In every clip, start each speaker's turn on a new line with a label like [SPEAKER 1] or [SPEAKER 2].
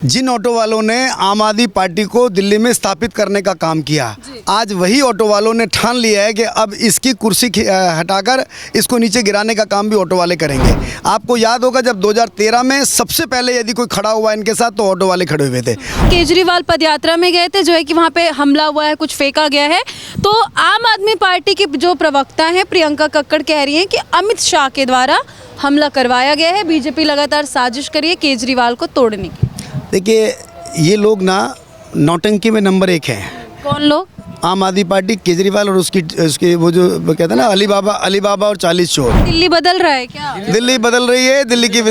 [SPEAKER 1] जिन auto वालों ने आम आदमी पार्टी को दिल्ली में स्थापित करने का काम किया, आज वही ऑटो वालों ने ठान लिया है कि अब इसकी कुर्सी हटाकर इसको नीचे गिराने का काम भी ऑटो वाले करेंगे। आपको याद होगा जब 2013 में सबसे पहले यदि कोई खड़ा हुआ इनके साथ तो ऑटो वाले खड़े हुए थे।
[SPEAKER 2] केजरीवाल पदयात्रा में गए थे, जो है कि वहाँ पे हमला हुआ है, कुछ फेंका गया है। तो आम आदमी पार्टी की जो प्रवक्ता हैं प्रियंका कक्कड़ कह रही हैं कि अमित शाह के द्वारा हमला करवाया गया है, बीजेपी लगातार साजिश कर रही है केजरीवाल को तोड़ने की।
[SPEAKER 1] देखिए, ये लोग ना नौटंकी में नंबर 1 हैं।
[SPEAKER 2] कौन लोग?
[SPEAKER 1] आम आदमी पार्टी, केजरीवाल और उसके वो जो कहते हैं ना अली बाबा और 40 चोर।
[SPEAKER 2] दिल्ली बदल रहा है क्या?
[SPEAKER 1] दिल्ली बदल रही है। दिल्ली की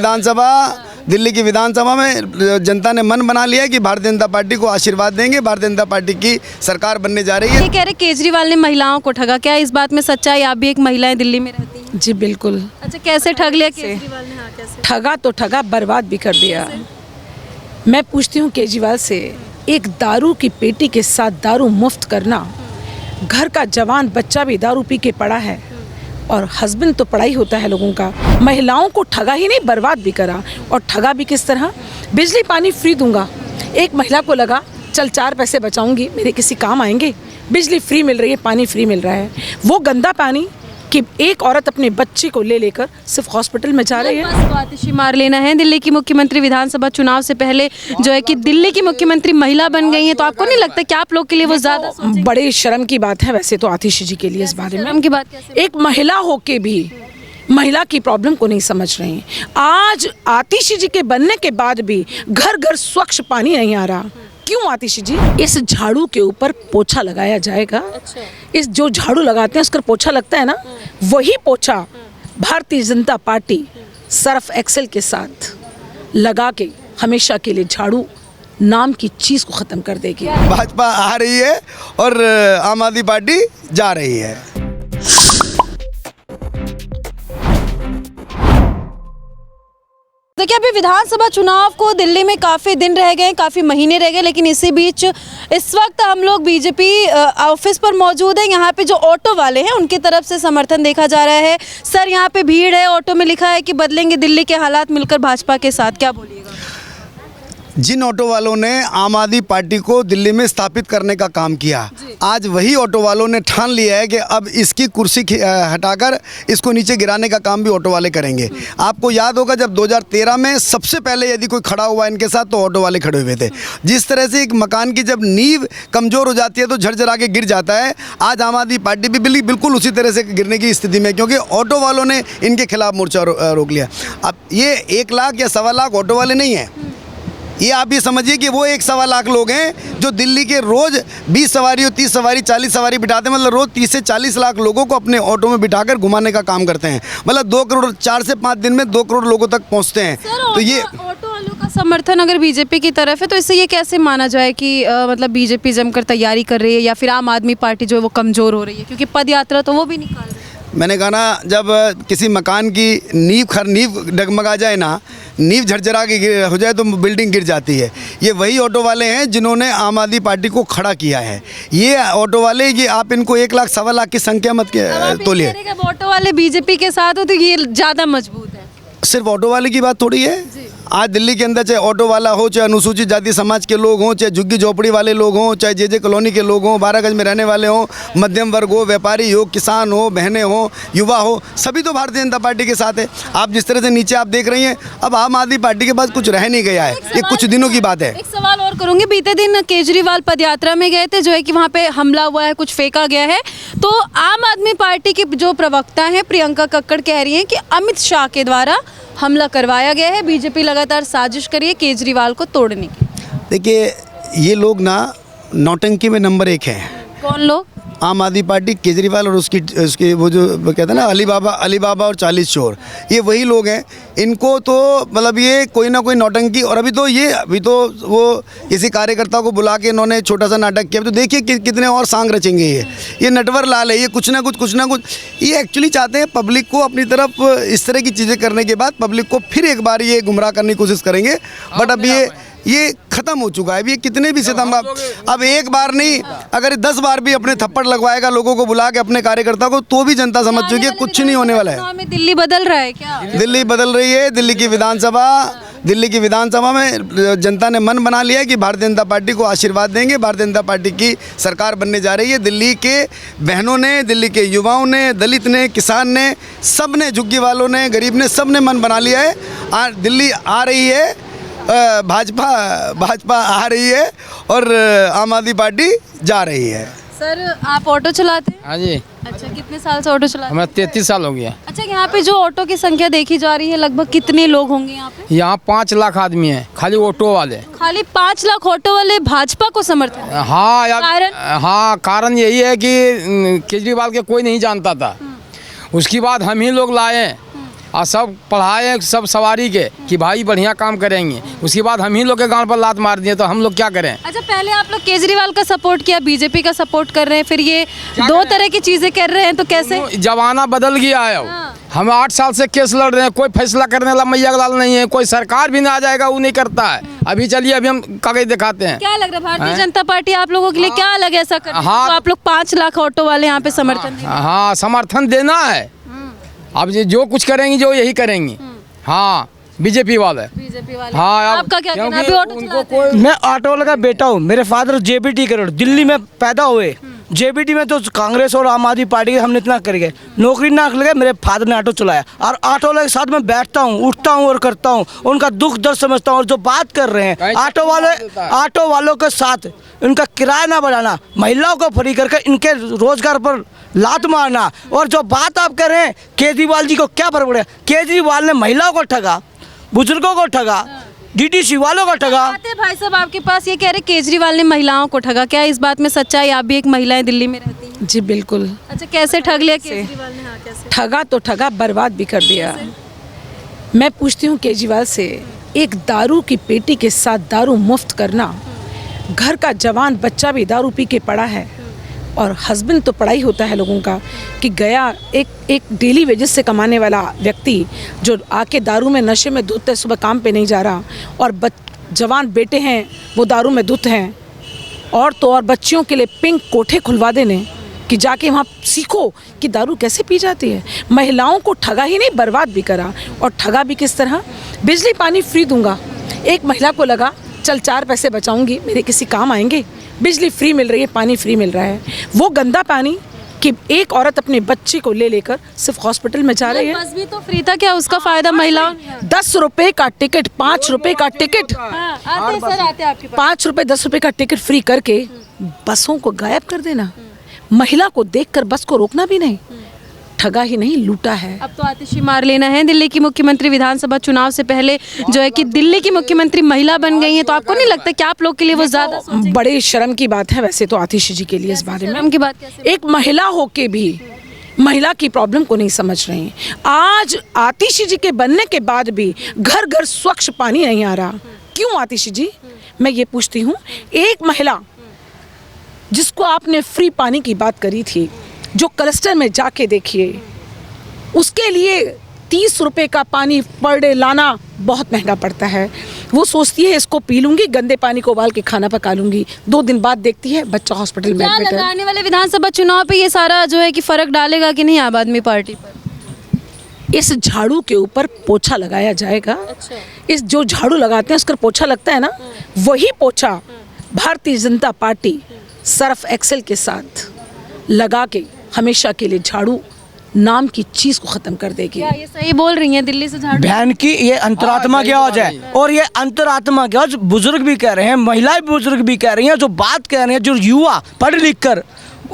[SPEAKER 1] विधानसभा में जनता ने मन बना लिया कि भारतीय जनता पार्टी को आशीर्वाद देंगे, भारतीय जनता पार्टी की सरकार बनने जा रही है।
[SPEAKER 2] ये कह रहे केजरीवाल ने महिलाओं को ठगा, क्या इस बात में सच्चाई? आप भी एक महिला दिल्ली में रहती हैं।
[SPEAKER 3] जी बिल्कुल।
[SPEAKER 2] अच्छा, कैसे ठग लिया केजरीवाल ने? हाँ, कैसे
[SPEAKER 3] ठगा तो ठगा, बर्बाद भी कर दिया। मैं पूछती हूँ केजरीवाल से, एक दारू की पेटी के साथ दारू मुफ्त करना, घर का जवान बच्चा भी दारू पी के पड़ा है और हस्बैंड तो पड़ा ही होता है लोगों का। महिलाओं को ठगा ही नहीं, बर्बाद भी करा। और ठगा भी किस तरह? बिजली पानी फ्री दूंगा। एक महिला को लगा चल 4 पैसे बचाऊंगी, मेरे किसी काम आएंगे। बिजली फ्री मिल रही है, पानी फ्री मिल रहा है। वो गंदा पानी कि एक औरत अपने बच्चे को ले लेकर सिर्फ हॉस्पिटल में जा रही है।
[SPEAKER 2] बस आतिशी मार लेना है। दिल्ली की मुख्यमंत्री विधानसभा चुनाव से पहले जो है कि दिल्ली की मुख्यमंत्री महिला बन गई हैं, तो आपको नहीं लगता कि आप लोग के लिए वो ज्यादा
[SPEAKER 3] बड़े शर्म की बात है वैसे तो आतिशी जी के लिए इस बारे में।
[SPEAKER 2] शर्म की बात कैसे?
[SPEAKER 3] एक महिला होके भी महिला की प्रॉब्लम को नहीं समझ रहे हैं। आज आतिशी जी के बनने के बाद भी घर घर स्वच्छ पानी नहीं आ रहा। क्यों आतिशी जी? इस झाड़ू के ऊपर पोछा लगाया जाएगा।
[SPEAKER 2] अच्छा।
[SPEAKER 3] इस जो झाड़ू लगाते हैं उसका पोछा लगता है ना, वही पोछा Bharatiya Janata party Surf Excel के साथ लगा के हमेशा के लिए झाड़ू नाम की चीज को खत्म कर देगी।
[SPEAKER 1] भाजपा आ रही है और आम आदमी पार्टी जा रही है।
[SPEAKER 2] देखिए, अभी विधानसभा चुनाव को दिल्ली में काफ़ी दिन रह गए, काफ़ी महीने रह गए, लेकिन इसी बीच इस वक्त हम लोग बीजेपी ऑफिस पर मौजूद हैं। यहाँ पे जो ऑटो वाले हैं उनकी तरफ से समर्थन देखा जा रहा है। सर, यहाँ पे भीड़ है, ऑटो में लिखा है कि बदलेंगे दिल्ली के हालात मिलकर भाजपा के साथ, क्या बोलिएगा?
[SPEAKER 1] जिन ऑटो वालों ने आम आदमी पार्टी को दिल्ली में स्थापित करने का काम किया, आज वही ऑटो वालों ने ठान लिया है कि अब इसकी कुर्सी हटाकर इसको नीचे गिराने का काम भी ऑटो वाले करेंगे। आपको याद होगा जब 2013 में सबसे पहले यदि कोई खड़ा हुआ इनके साथ तो ऑटो वाले खड़े हुए थे। जिस तरह से एक मकान की जब नींव कमज़ोर हो जाती है तो झरझरा के गिर जाता है, आज आम आदमी पार्टी भी बिल्कुल उसी तरह से गिरने की स्थिति में, क्योंकि ऑटो वालों ने इनके खिलाफ मोर्चा रोक लिया। अब ये 1 लाख या 1.25 लाख ऑटो वाले नहीं हैं। ये आप ये समझिए कि वो 1.25 लाख लोग हैं जो दिल्ली के रोज़ 20 सवारी और 30 सवारी 40 सवारी बिठाते हैं। मतलब रोज़ 30 से 40 लाख लोगों को अपने ऑटो में बिठाकर घुमाने का काम करते हैं। मतलब 2 करोड़ 4 से 5 दिन में 2 करोड़ लोगों तक पहुंचते हैं।
[SPEAKER 2] तो ये ऑटो वालों का समर्थन अगर बीजेपी की तरफ है तो इससे ये कैसे माना जाए कि मतलब बीजेपी जमकर तैयारी कर रही है या फिर आम आदमी पार्टी जो है वो कमज़ोर हो रही है? क्योंकि पद यात्रा तो वो भी निकाल रही है।
[SPEAKER 1] मैंने कहा ना, जब किसी मकान की नींव डगमगा जाए ना, नींव झरझरा के हो जाए तो बिल्डिंग गिर जाती है। ये वही ऑटो वाले हैं जिन्होंने आम आदमी पार्टी को खड़ा किया है। ये ऑटो वाले, ये आप इनको 1 लाख 1.25 लाख की संख्या मत तोलिए।
[SPEAKER 2] ऑटो वाले बीजेपी के साथ हो तो ये ज़्यादा मजबूत है।
[SPEAKER 1] सिर्फ ऑटो वाले की बात थोड़ी है। आज दिल्ली के अंदर चाहे ऑटो वाला हो, चाहे अनुसूचित जाति समाज के लोग हों, चाहे झुग्गी झोपड़ी वाले लोग हों, चाहे जे कॉलोनी के लोग हों, 12 गज में रहने वाले हों, मध्यम वर्ग हो, व्यापारी हो, किसान हो, बहनें हो, युवा हो, सभी तो भारतीय जनता पार्टी के साथ है। आप जिस तरह से नीचे आप देख रही हैं, अब आम आदमी पार्टी के पास कुछ रह नहीं गया है। ये कुछ दिनों की बात है।
[SPEAKER 2] एक सवाल और करूंगी, बीते दिन केजरीवाल पदयात्रा में गए थे, जो है कि वहाँ पे हमला हुआ है, कुछ फेंका गया है। तो आम आदमी पार्टी की जो प्रवक्ता हैं प्रियंका कक्कड़ कह रही हैं कि अमित शाह के द्वारा हमला करवाया गया है, बीजेपी लगातार साजिश कर रही है केजरीवाल को तोड़ने की।
[SPEAKER 1] देखिए, ये लोग ना नौटंकी में नंबर 1 हैं।
[SPEAKER 2] कौन लोग?
[SPEAKER 1] आम आदमी पार्टी, केजरीवाल और उसके वो जो कहते हैं ना अली बाबा और 40 चोर। ये वही लोग हैं। इनको तो मतलब ये कोई ना कोई नौटंकी, और अभी तो वो किसी कार्यकर्ता को बुला के इन्होंने छोटा सा नाटक किया। तो देखिए कितने और सांग रचेंगे। ये नटवर लाल है। ये कुछ ना कुछ ये एक्चुअली चाहते हैं पब्लिक को अपनी तरफ इस तरह की चीज़ें करने के बाद पब्लिक को फिर एक बार ये गुमराह करने की कोशिश करेंगे। बट अब ये खत्म हो चुका है। अब ये कितने भी सितम, अब एक बार नहीं, अगर 10 बार भी अपने थप्पड़ लगवाएगा लोगों को बुला के अपने कार्यकर्ता को, तो भी जनता समझ चुकी है कुछ नहीं होने वाला है।
[SPEAKER 2] दिल्ली बदल रहा है क्या?
[SPEAKER 1] दिल्ली बदल रही है। दिल्ली की विधानसभा दिल्ली की विधानसभा में जनता ने मन बना लिया है कि भारतीय जनता पार्टी को आशीर्वाद देंगे। भारतीय जनता पार्टी की सरकार बनने जा रही है। दिल्ली के बहनों ने, दिल्ली के युवाओं ने, दलित ने, किसान ने, सब ने, झुग्गी वालों ने, गरीब ने, सब ने मन बना लिया है। दिल्ली आ रही है, भाजपा आ रही है और आम आदमी पार्टी जा रही है।
[SPEAKER 2] सर आप ऑटो चलाते हैं?
[SPEAKER 4] हाँ जी,
[SPEAKER 2] अच्छा, कितने साल से ऑटो चलाते हैं?
[SPEAKER 4] हमें 33 साल हो गया।
[SPEAKER 2] अच्छा, यहाँ पे जो ऑटो की संख्या देखी जा रही है, लगभग कितने लोग होंगे यहाँ पे?
[SPEAKER 4] यहाँ 5 लाख आदमी हैं, खाली ऑटो वाले।
[SPEAKER 2] खाली 5 लाख ऑटो वाले भाजपा को समर्थन?
[SPEAKER 4] हाँ यार,
[SPEAKER 2] कारण?
[SPEAKER 4] हाँ, कारण यही है कि केजरीवाल के कोई नहीं जानता था। उसके बाद हम ही लोग लाए और सब पढ़ाए, सब सवारी के कि भाई बढ़िया काम करेंगे। उसके बाद हम ही लोग के गांव पर लात मार दिए, तो हम लोग क्या करें?
[SPEAKER 2] अच्छा, पहले आप लोग केजरीवाल का सपोर्ट किया, बीजेपी का सपोर्ट कर रहे हैं, फिर ये दो तरह की चीजें कर रहे हैं, तो कैसे?
[SPEAKER 4] जमाना बदल गया है।
[SPEAKER 2] हाँ।
[SPEAKER 4] हम 8 साल से केस लड़ रहे हैं, कोई फैसला करने वाला मैया लाल नहीं है। कोई सरकार भी ना आ जाएगा, वो नहीं करता है। अभी चलिए, अभी हम कागज दिखाते हैं।
[SPEAKER 2] क्या लग रहा है भारतीय जनता पार्टी आप लोगों के लिए क्या अलग ऐसा कर रही है
[SPEAKER 4] हाँ।
[SPEAKER 2] जो आप लोग 5 लाख ऑटो वाले यहाँ पे समर्थन देंगे?
[SPEAKER 4] हाँ, समर्थन देना है। अब जो कुछ करेंगी, जो यही करेंगी। हाँ, बीजेपी वाले।
[SPEAKER 2] बीजेपी वाले।
[SPEAKER 4] हाँ,
[SPEAKER 2] आपका क्या कहना है?
[SPEAKER 4] क्योंकि
[SPEAKER 2] अभी ऑटो
[SPEAKER 4] उनको
[SPEAKER 2] चलाते हैं?
[SPEAKER 5] मैं ऑटो वाले का बेटा हूँ। मेरे फादर जेबीटी करोड़ दिल्ली में पैदा हुए। जेबीटी में तो कांग्रेस और आम आदमी पार्टी के हमने इतना कर गए, नौकरी ना लगे। मेरे फादर ने ऑटो चलाया और ऑटो वाले के साथ मैं बैठता हूँ, उठता हूँ और करता हूँ। उनका दुख दर्द समझता हूँ। और जो बात कर रहे हैं ऑटो वालों के साथ, उनका किराया ना बढ़ाना, महिलाओं को फ्री करके इनके रोजगार पर लात मारना। और जो बात आप कर रहे हैं, केजरीवाल जी को क्या फर्क पड़ेगा? केजरीवाल ने महिलाओं को ठगा, बुजुर्गों को ठगा, डीटीसी वालों को ठगा।
[SPEAKER 2] आते भाई साहब आपके पास, ये कह रहे केजरीवाल ने महिलाओं को ठगा, क्या इस बात में सच्चाई? आप भी एक महिला दिल्ली में रहती हैं।
[SPEAKER 3] जी बिल्कुल।
[SPEAKER 2] अच्छा, कैसे ठग लिया केजरीवाल ने? हाँ, कैसे
[SPEAKER 3] ठगा तो ठगा, बर्बाद भी कर दिया। मैं पूछती हूँ केजरीवाल से, एक दारू की पेटी के साथ दारू मुफ्त करना, घर का जवान बच्चा भी दारू पी के पड़ा है और हस्बैंड तो पड़ा ही होता है लोगों का, कि गया एक डेली वेजेस से कमाने वाला व्यक्ति जो आके दारू में नशे में धुत है, सुबह काम पे नहीं जा रहा, और जवान बेटे हैं वो दारू में धुत हैं। और तो और बच्चियों के लिए पिंक कोठे खुलवा देने कि जाके वहाँ सीखो कि दारू कैसे पी जाती है। महिलाओं को ठगा ही नहीं, बर्बाद भी करा। और ठगा भी किस तरह? बिजली पानी फ्री दूंगा। एक महिला को लगा चल 4 पैसे बचाऊंगी, मेरे किसी काम आएंगे। बिजली फ्री मिल रही है, पानी फ्री मिल रहा है। वो गंदा पानी कि एक औरत अपने बच्चे को ले लेकर सिर्फ हॉस्पिटल में जा रही है।
[SPEAKER 2] बस भी तो फ्री था, क्या उसका फायदा महिलाओं?
[SPEAKER 3] 10 रुपए का टिकट, 5 रुपए का टिकट,
[SPEAKER 2] आते सर, आते आपके पास।
[SPEAKER 3] 5 रुपए 10 रुपए का टिकट फ्री करके बसों को गायब कर देना। महिला को देखकर बस को रोकना भी नहीं। ठगा ही नहीं, लूटा है।
[SPEAKER 2] अब तो आतिशी मार लेना है। दिल्ली की मुख्यमंत्री विधानसभा चुनाव से पहले जो है कि दिल्ली की मुख्यमंत्री महिला बन गई हैं, तो आपको नहीं लगता कि आप लोग के लिए वो ज्यादा
[SPEAKER 3] बड़े शर्म की बात है वैसे तो आतिशी जी के लिए इस बारे में।
[SPEAKER 2] शर्म की बात कैसे?
[SPEAKER 3] एक महिला होके भी महिला की प्रॉब्लम को नहीं समझ रहे हैं। आज आतिशी जी के बनने के बाद भी घर घर स्वच्छ पानी नहीं आ रहा। क्यों आतिशी जी? मैं ये पूछती हूँ। एक महिला जिसको आपने फ्री पानी की बात करी थी, जो क्लस्टर में जाके देखिए, उसके लिए 30 रुपए का पानी पर डे लाना बहुत महंगा पड़ता है। वो सोचती है इसको पी लूंगी, गंदे पानी को उबाल के खाना पका लूंगी। 2 दिन बाद देखती है बच्चा हॉस्पिटल में
[SPEAKER 2] क्या
[SPEAKER 3] एडमिट
[SPEAKER 2] लगा
[SPEAKER 3] है।
[SPEAKER 2] आने वाले विधानसभा चुनाव पे ये सारा जो है कि फर्क डालेगा कि नहीं आम आदमी पार्टी पर?
[SPEAKER 3] इस झाड़ू के ऊपर पोछा लगाया जाएगा।
[SPEAKER 2] अच्छा।
[SPEAKER 3] इस जो झाड़ू लगाते हैं उसका पोछा लगता है ना, वही पोछा Bharatiya Janata party Surf Excel के साथ लगा के हमेशा के लिए झाड़ू नाम की चीज को खत्म कर देगी।
[SPEAKER 2] क्या ये सही बोल रही हैं? दिल्ली से झाड़ू
[SPEAKER 5] बहन की ये अंतरात्मा की आवाज है। और ये अंतरात्मा की आवाज बुजुर्ग भी कह रहे हैं, महिलाएं बुजुर्ग भी कह रही हैं, जो बात कह रहे हैं, जो युवा पढ़ लिख कर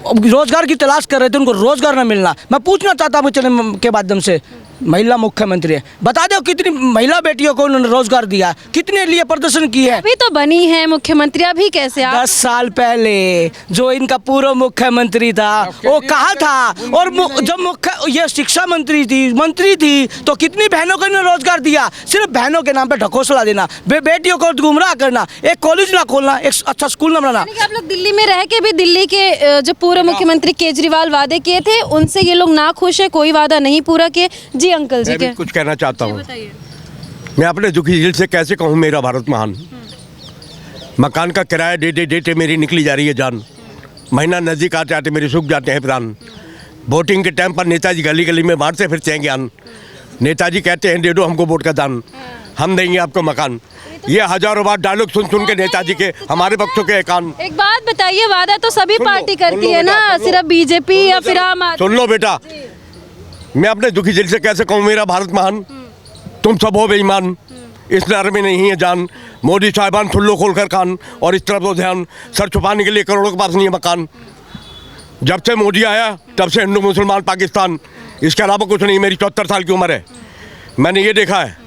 [SPEAKER 5] रोजगार की तलाश कर रहे थे, उनको रोजगार न मिलना। मैं पूछना चाहता हूँ चैनल के माध्यम से, महिला मुख्यमंत्री है, बता दो कितनी महिला बेटियों को उन्होंने रोजगार दिया, कितने लिए प्रदर्शन किए हैं?
[SPEAKER 2] अभी तो बनी है मुख्यमंत्री, अभी कैसे आप?
[SPEAKER 5] 10 साल पहले जो इनका पूर्व मुख्यमंत्री था वो कहा था, और जब ये शिक्षा मंत्री थी तो कितनी बहनों को इन्होंने रोजगार दिया? सिर्फ बहनों के नाम पे ढकोसला देना, बेटियों को गुमराह करना, एक कॉलेज ना खोलना, एक अच्छा स्कूल ना बनाना।
[SPEAKER 2] आप लोग दिल्ली में रह के भी दिल्ली के जो पूर्व मुख्यमंत्री केजरीवाल वादे किए थे, उनसे ये लोग ना खुश है, कोई वादा नहीं पूरा किए। जी अंकल जी,
[SPEAKER 6] मैं भी कुछ कहना चाहता हूँ।
[SPEAKER 2] बताइए।
[SPEAKER 6] मैं अपने दुखी दिल से कैसे कहूँ मेरा भारत महान। मकान का किराया डेटे मेरी निकली जा रही है जान। महीना नज़दीक आते आते मेरे सूख जाते हैं प्राण। वोटिंग के टाइम पर नेताजी गली गली में बांटते फिरते हैं ज्ञान। नेताजी कहते हैं दे दो हमको वोट का दान। हम देंगे आपको मकान। ये हजारों बार डायलॉग सुन सुन के नेताजी के हमारे बच्चों के कान।
[SPEAKER 2] एक बात बताइए, वादा तो सभी
[SPEAKER 6] सुन लो,
[SPEAKER 2] पार्टी
[SPEAKER 6] सुन
[SPEAKER 2] करती
[SPEAKER 6] लो
[SPEAKER 2] है
[SPEAKER 6] बेटा,
[SPEAKER 2] ना,
[SPEAKER 6] सुन लो।
[SPEAKER 2] सिर्फ बीजेपी या फिर आम आदमी।
[SPEAKER 6] सुन लो बेटा, मैं अपने दुखी दिल से कैसे कहूँ मेरा भारत महान, तुम सब हो बेईमान, इस नारे में नहीं है जान। मोदी साहिबान सुन लो खोल कर कान, और इस तरफ तो ध्यान, सर छुपाने के लिए करोड़ों के पास नहीं है मकान। जब से मोदी आया तब से हिंदू मुसलमान पाकिस्तान, इसके अलावा कुछ नहीं। मेरी 74 साल की उम्र है, मैंने ये देखा है।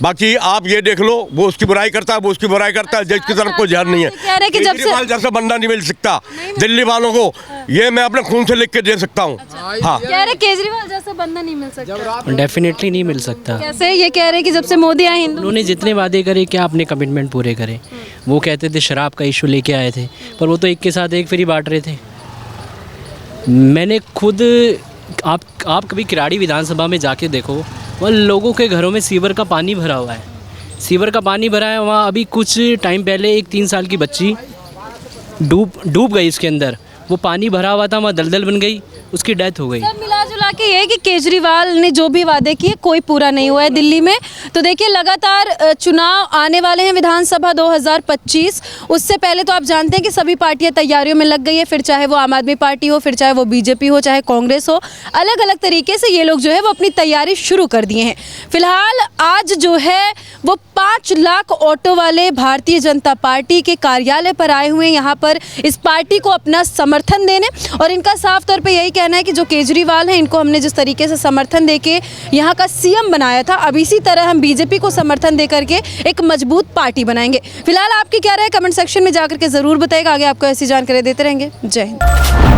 [SPEAKER 6] बाकी आप ये देख लो, वो उसकी बुराई करता है, वो उसकी बुराई करता है, जिसकी तरफ कोई ध्यान नहीं है।
[SPEAKER 2] कह रहे हैं कि जब से
[SPEAKER 6] केजरीवाल जैसा बंदा नहीं मिल सकता दिल्ली वालों को, ये मैं अपने खून से लिख के दे सकता हूँ। हाँ,
[SPEAKER 2] कह रहे केजरीवाल जैसा बंदा नहीं मिल सकता।
[SPEAKER 7] डेफिनेटली नहीं मिल सकता।
[SPEAKER 2] कैसे? ये कह रहे हैं कि जब से मोदी आए हिंदू
[SPEAKER 7] उन्होंने जितने वादे करे क्या अपने कमिटमेंट पूरे करे। वो कहते थे शराब का इशू लेके आए थे, पर वो तो एक के साथ एक फ्री बांट रहे थे। मैंने खुद आप कभी किराड़ी विधानसभा में जाके देखो, वहाँ लोगों के घरों में सीवर का पानी भरा हुआ है। सीवर का पानी भरा है वहाँ। अभी कुछ टाइम पहले एक 3 साल की बच्ची डूब गई इसके अंदर। वो पानी भरा हुआ था, वहाँ दलदल बन गई, उसकी डेथ हो गई।
[SPEAKER 2] सब मिला जुला के ये है कि केजरीवाल ने जो भी वादे किए कोई पूरा नहीं हुआ है दिल्ली में। तो देखिए लगातार चुनाव आने वाले हैं विधानसभा 2025। उससे पहले तो आप जानते हैं कि सभी पार्टियां तैयारियों में लग गई है, फिर चाहे वो आम आदमी पार्टी हो, फिर चाहे वो बीजेपी हो, चाहे कांग्रेस हो। अलग अलग तरीके से ये लोग जो है वो अपनी तैयारी शुरू कर दिए हैं। फिलहाल आज जो है वो 5 लाख ऑटो वाले भारतीय जनता पार्टी के कार्यालय पर आए हुए हैं, यहाँ पर इस पार्टी को अपना समर्थन देने। और इनका साफ तौर पे यही कहना है कि जो केजरीवाल है इनको हमने जिस तरीके से समर्थन देके यहाँ का सीएम बनाया था, अब इसी तरह हम बीजेपी को समर्थन दे करके एक मजबूत पार्टी बनाएंगे। फिलहाल आपकी क्या राय कमेंट सेक्शन में जाकर के ज़रूर बताइएगा। आगे आपको ऐसी जानकारी देते रहेंगे। जय हिंद।